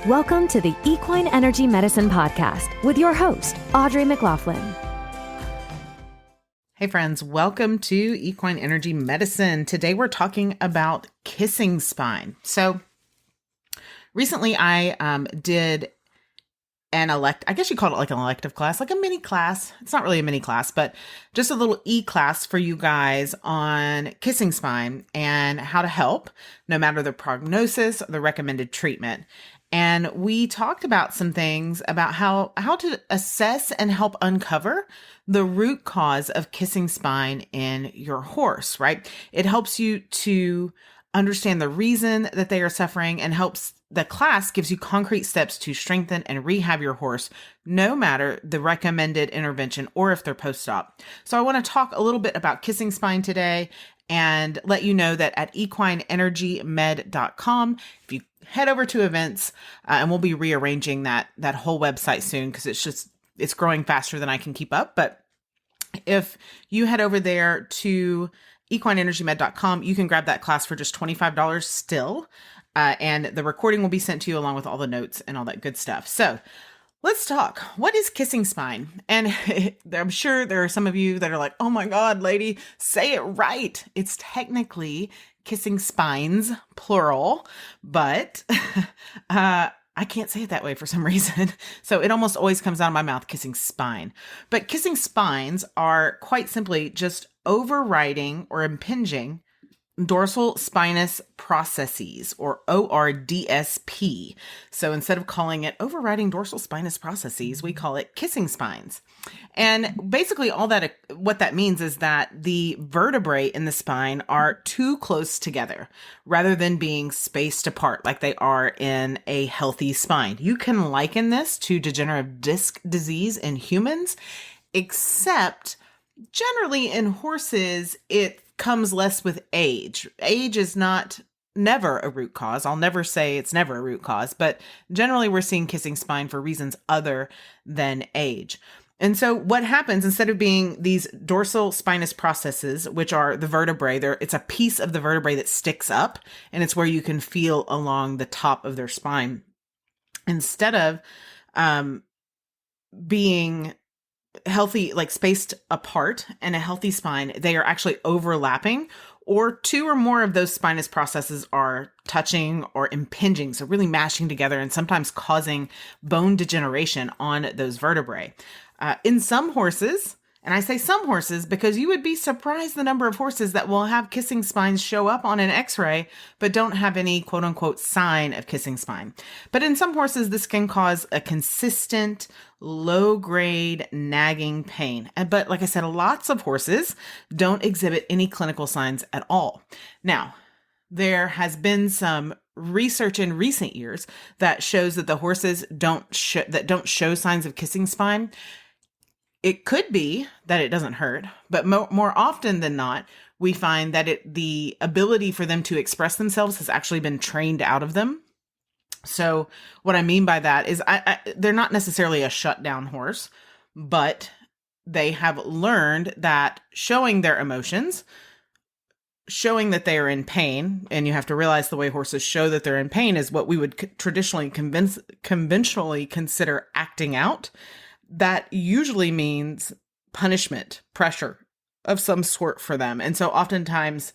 Welcome to the Equine Energy Medicine Podcast with your host, Audrey McLaughlin. Hey friends, welcome to Equine Energy Medicine. Today we're talking about kissing spine. So recently I did I guess you call it like an elective class, like a mini class. It's not really a mini class, but just a little e-class for you guys on kissing spine and how to help, no matter the prognosis or the recommended treatment. And we talked about some things about how to assess and help uncover the root cause of kissing spine in your horse, right? It helps you to understand the reason that they are suffering and the class gives you concrete steps to strengthen and rehab your horse, no matter the recommended intervention or if they're post-op. So I want to talk a little bit about kissing spine today and let you know that at equineenergymed.com, if you head over to events, and we'll be rearranging that whole website soon because it's growing faster than I can keep up. But if you head over there to equineenergymed.com, you can grab that class for just $25 still. And the recording will be sent to you along with all the notes and all that good stuff. So let's talk. What is kissing spine? And I'm sure there are some of you that are like, oh my God, lady, say it right. It's technically kissing spines, plural, but I can't say it that way for some reason. So it almost always comes out of my mouth, kissing spine. But kissing spines are quite simply just overriding or impinging dorsal spinous processes, or ORDSP. So instead of calling it overriding dorsal spinous processes, we call it kissing spines. And basically what that means is that the vertebrae in the spine are too close together rather than being spaced apart like they are in a healthy spine. You can liken this to degenerative disc disease in humans, except generally in horses, it comes less with age. Age is never a root cause. I'll never say it's never a root cause, but generally we're seeing kissing spine for reasons other than age. And so what happens, instead of being these dorsal spinous processes, which are the vertebrae, it's a piece of the vertebrae that sticks up, and it's where you can feel along the top of their spine. Instead of being healthy, like spaced apart and a healthy spine, they are actually overlapping, or two or more of those spinous processes are touching or impinging, so really mashing together and sometimes causing bone degeneration on those vertebrae. In some horses, and I say some horses because you would be surprised the number of horses that will have kissing spines show up on an x-ray, but don't have any quote unquote sign of kissing spine. But in some horses, this can cause a consistent low grade nagging pain. But like I said, lots of horses don't exhibit any clinical signs at all. Now, there has been some research in recent years that shows that the horses that don't show signs of kissing spine, it could be that it doesn't hurt, but more often than not, we find that the ability for them to express themselves has actually been trained out of them. So what I mean by that is they're not necessarily a shutdown horse, but they have learned that showing their emotions, showing that they are in pain, and you have to realize the way horses show that they're in pain is what we would traditionally conventionally consider acting out. That usually means punishment, pressure of some sort for them. And so oftentimes,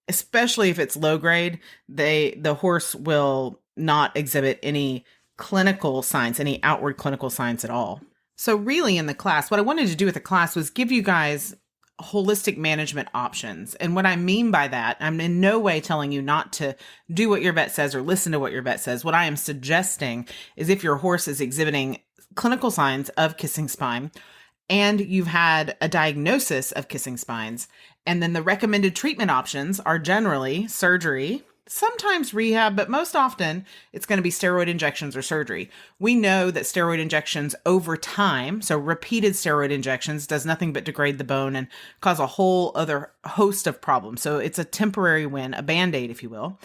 especially if it's low grade, the horse will not exhibit any clinical signs, any outward clinical signs at all. So really in the class, what I wanted to do with the class was give you guys holistic management options. And what I mean by that, I'm in no way telling you not to do what your vet says or listen to what your vet says. What I am suggesting is if your horse is exhibiting clinical signs of kissing spine and you've had a diagnosis of kissing spines, and then the recommended treatment options are generally surgery, sometimes rehab, but most often it's going to be steroid injections or surgery. We know that steroid injections over time, so repeated steroid injections, does nothing but degrade the bone and cause a whole other host of problems. So it's a temporary win, a Band-Aid, if you will.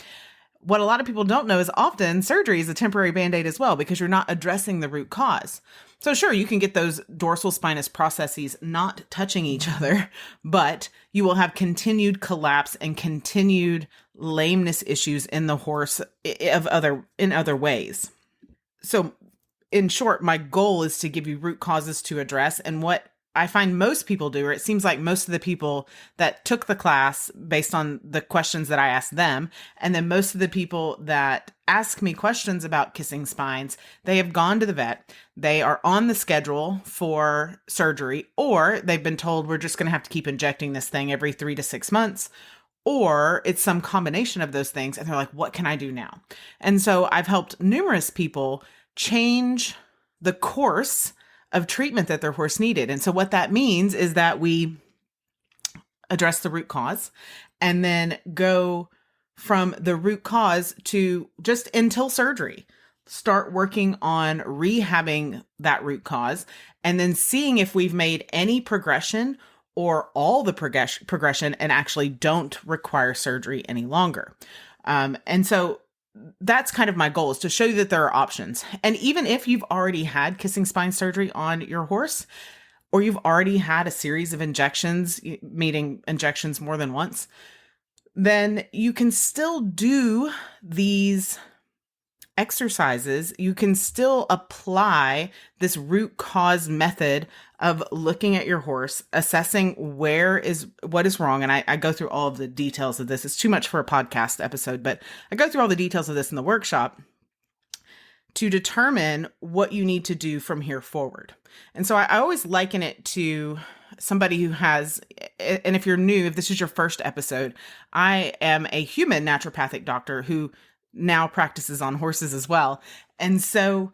What a lot of people don't know is often surgery is a temporary Band-Aid as well, because you're not addressing the root cause. So sure, you can get those dorsal spinous processes not touching each other, but you will have continued collapse and continued lameness issues in the horse in other ways. So in short, my goal is to give you root causes to address. And what I find most people do, or it seems like most of the people that took the class based on the questions that I asked them, and then most of the people that ask me questions about kissing spines, they have gone to the vet, they are on the schedule for surgery, or they've been told we're just going to have to keep injecting this thing every 3 to 6 months. Or it's some combination of those things. And they're like, what can I do now? And so I've helped numerous people change the course of treatment that their horse needed. And so what that means is that we address the root cause and then go from the root cause to just until surgery. Start working on rehabbing that root cause and then seeing if we've made any progression or all the progression and actually don't require surgery any longer. And so that's kind of my goal, is to show you that there are options. And even if you've already had kissing spine surgery on your horse, or you've already had a series of injections, meaning injections more than once, then you can still do these exercises. You can still apply this root cause method of looking at your horse, assessing what is wrong. And I go through all of the details of this. It's too much for a podcast episode, but I go through all the details of this in the workshop to determine what you need to do from here forward. And so I always liken it to somebody who has, and if you're new, if this is your first episode, I am a human naturopathic doctor who now practices on horses as well. And so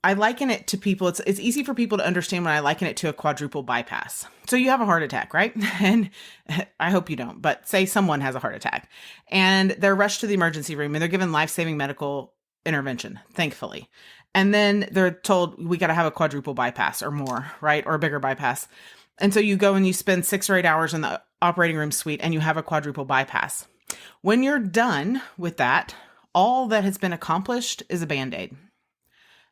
I liken it to people. It's easy for people to understand when I liken it to a quadruple bypass. So you have a heart attack, right? And I hope you don't, but say someone has a heart attack and they're rushed to the emergency room and they're given life-saving medical intervention, thankfully. And then they're told, we got to have a quadruple bypass or more, right? Or a bigger bypass. And so you go and you spend 6 or 8 hours in the operating room suite and you have a quadruple bypass. When you're done with that, all that has been accomplished is a Band-Aid.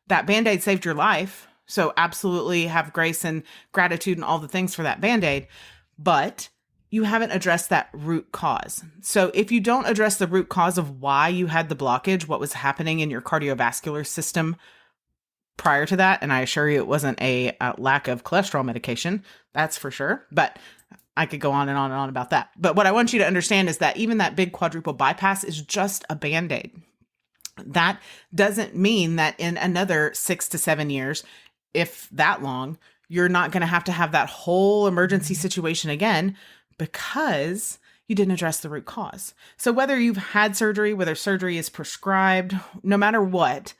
That Band-Aid saved your life. So absolutely have grace and gratitude and all the things for that Band-Aid, but you haven't addressed that root cause. So if you don't address the root cause of why you had the blockage, what was happening in your cardiovascular system prior to that, and I assure you it wasn't a lack of cholesterol medication, that's for sure, but I could go on and on and on about that. But what I want you to understand is that even that big quadruple bypass is just a Band-Aid. That doesn't mean that in another 6 to 7 years, if that long, you're not going to have that whole emergency situation again because you didn't address the root cause. So whether you've had surgery, whether surgery is prescribed, no matter what,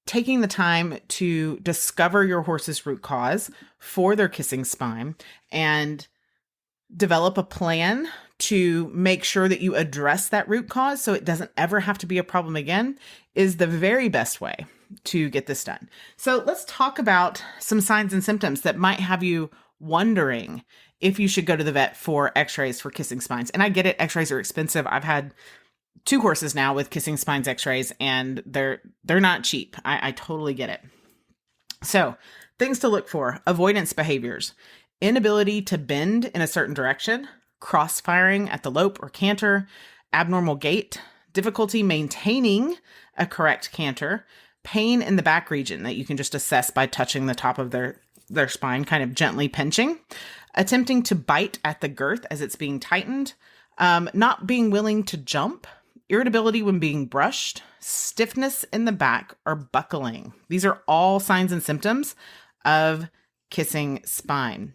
taking the time to discover your horse's root cause for their kissing spine and develop a plan to make sure that you address that root cause so it doesn't ever have to be a problem again is the very best way to get this done. So let's talk about some signs and symptoms that might have you wondering if you should go to the vet for x-rays for kissing spines. And I get it, x-rays are expensive. I've had 2 horses now with kissing spines x-rays and they're not cheap. I totally get it. So things to look for: avoidance behaviors, inability to bend in a certain direction, cross-firing at the lope or canter, abnormal gait, difficulty maintaining a correct canter, pain in the back region that you can just assess by touching the top of their spine, kind of gently pinching, attempting to bite at the girth as it's being tightened, not being willing to jump, irritability when being brushed, stiffness in the back, or buckling. These are all signs and symptoms of kissing spine.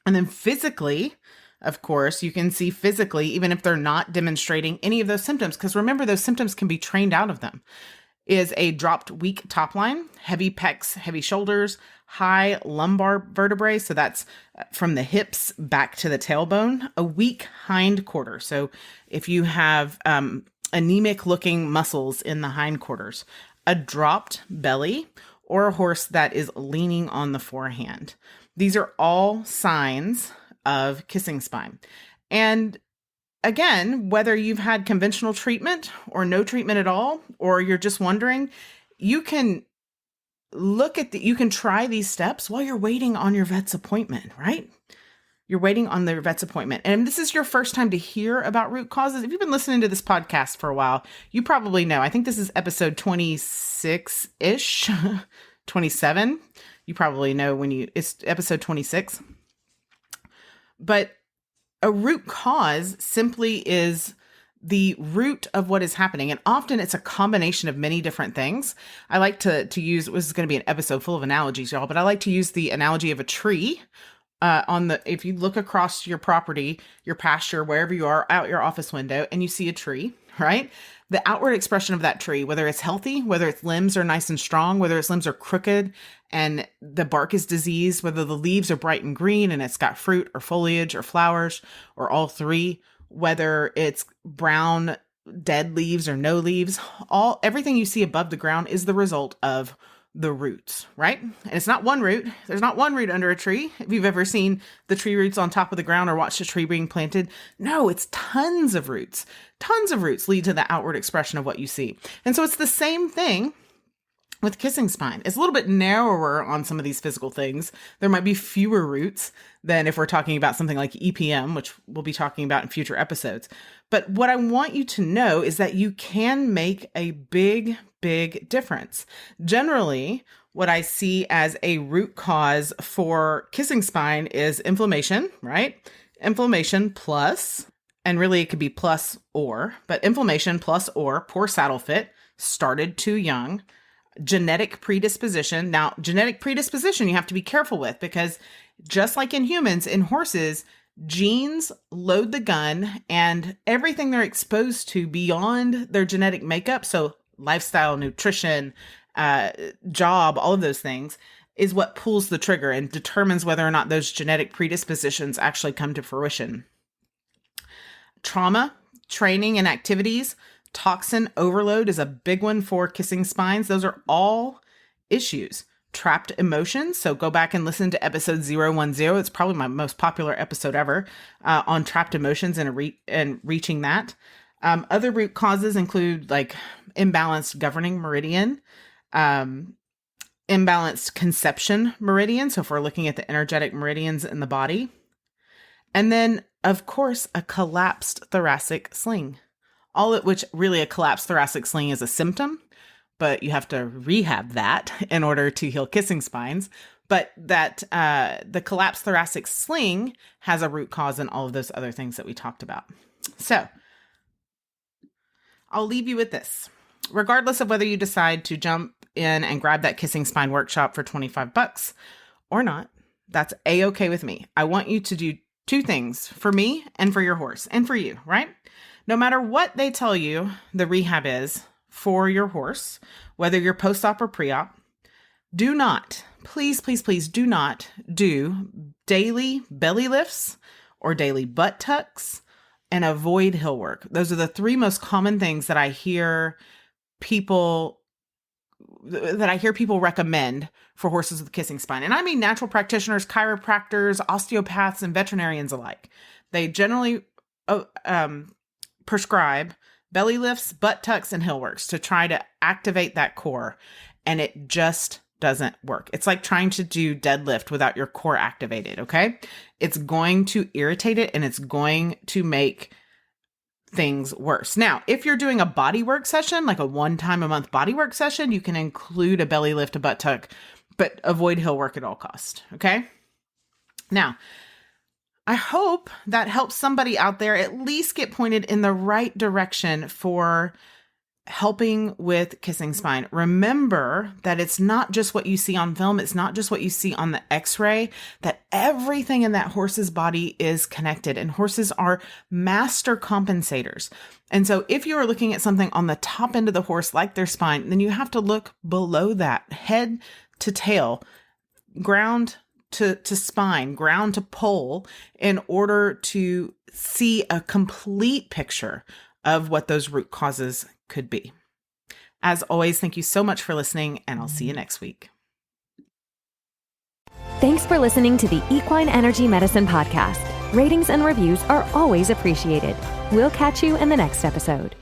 And then physically, of course, you can see physically, even if they're not demonstrating any of those symptoms, because remember, those symptoms can be trained out of them, is a dropped weak top line, heavy pecs, heavy shoulders, high lumbar vertebrae. So that's from the hips back to the tailbone, a weak hind quarter. So if you have anemic looking muscles in the hindquarters, a dropped belly, or a horse that is leaning on the forehand. These are all signs of kissing spine. And again, whether you've had conventional treatment or no treatment at all, or you're just wondering, you can you can try these steps while you're waiting on your vet's appointment, right? you're waiting on their vet's appointment. And if this is your first time to hear about root causes, if you've been listening to this podcast for a while, you probably know. I think this is episode 26-ish, 27. You probably know it's episode 26. But a root cause simply is the root of what is happening. And often it's a combination of many different things. I like to use, this is going to be an episode full of analogies, y'all, but I like to use the analogy of a tree. If you look across your property, your pasture, wherever you are, out your office window, and you see a tree, right? The outward expression of that tree, whether it's healthy, whether its limbs are nice and strong, whether its limbs are crooked and the bark is diseased, whether the leaves are bright and green and it's got fruit or foliage or flowers or all three, whether it's brown, dead leaves or no leaves, everything you see above the ground is the result of the roots, right? And it's not one root. There's not one root under a tree. If you've ever seen the tree roots on top of the ground or watched a tree being planted, no, it's tons of roots. Tons of roots lead to the outward expression of what you see. And so it's the same thing with kissing spine. It's a little bit narrower on some of these physical things. There might be fewer roots than if we're talking about something like EPM, which we'll be talking about in future episodes. But what I want you to know is that you can make a big difference. Generally, what I see as a root cause for kissing spine is inflammation, right? Inflammation plus, and really it could be plus or, but inflammation plus or poor saddle fit, started too young, genetic predisposition. Now, genetic predisposition you have to be careful with because just like in humans, in horses, genes load the gun and everything they're exposed to beyond their genetic makeup, so lifestyle, nutrition, job, all of those things, is what pulls the trigger and determines whether or not those genetic predispositions actually come to fruition. Trauma, training and activities, toxin overload is a big one for kissing spines. Those are all issues. Trapped emotions. So go back and listen to episode 010. It's probably my most popular episode ever on trapped emotions and reaching that. Other root causes include like imbalanced governing meridian, imbalanced conception meridian. So if we're looking at the energetic meridians in the body, and then of course, a collapsed thoracic sling, all at which really a collapsed thoracic sling is a symptom, but you have to rehab that in order to heal kissing spines. But that the collapsed thoracic sling has a root cause in all of those other things that we talked about. So I'll leave you with this. Regardless of whether you decide to jump in and grab that kissing spine workshop for $25 or not, that's a-okay with me. I want you to do two things for me and for your horse and for you, right? No matter what they tell you the rehab is for your horse, whether you're post-op or pre-op, do not, please do not do daily belly lifts or daily butt tucks and avoid hill work. Those are the three most common things that I hear people recommend for horses with kissing spine. And I mean natural practitioners, chiropractors, osteopaths, and veterinarians alike. They generally prescribe belly lifts, butt tucks, and hill works to try to activate that core. And it just doesn't work. It's like trying to do deadlift without your core activated, okay? It's going to irritate it and it's going to make things worse. Now, if you're doing a body work session, like a 1 time a month body work session, you can include a belly lift, a butt tuck, but avoid hill work at all costs, okay? Now, I hope that helps somebody out there at least get pointed in the right direction for helping with kissing spine. Remember that it's not just what you see on film. It's not just what you see on the x-ray, that everything in that horse's body is connected, and horses are master compensators. And so if you are looking at something on the top end of the horse, like their spine, then you have to look below that, head to tail, ground to spine, ground to pole, in order to see a complete picture of what those root causes could be. As always, thank you so much for listening, and I'll see you next week. Thanks for listening to the Equine Energy Medicine Podcast. Ratings and reviews are always appreciated. We'll catch you in the next episode.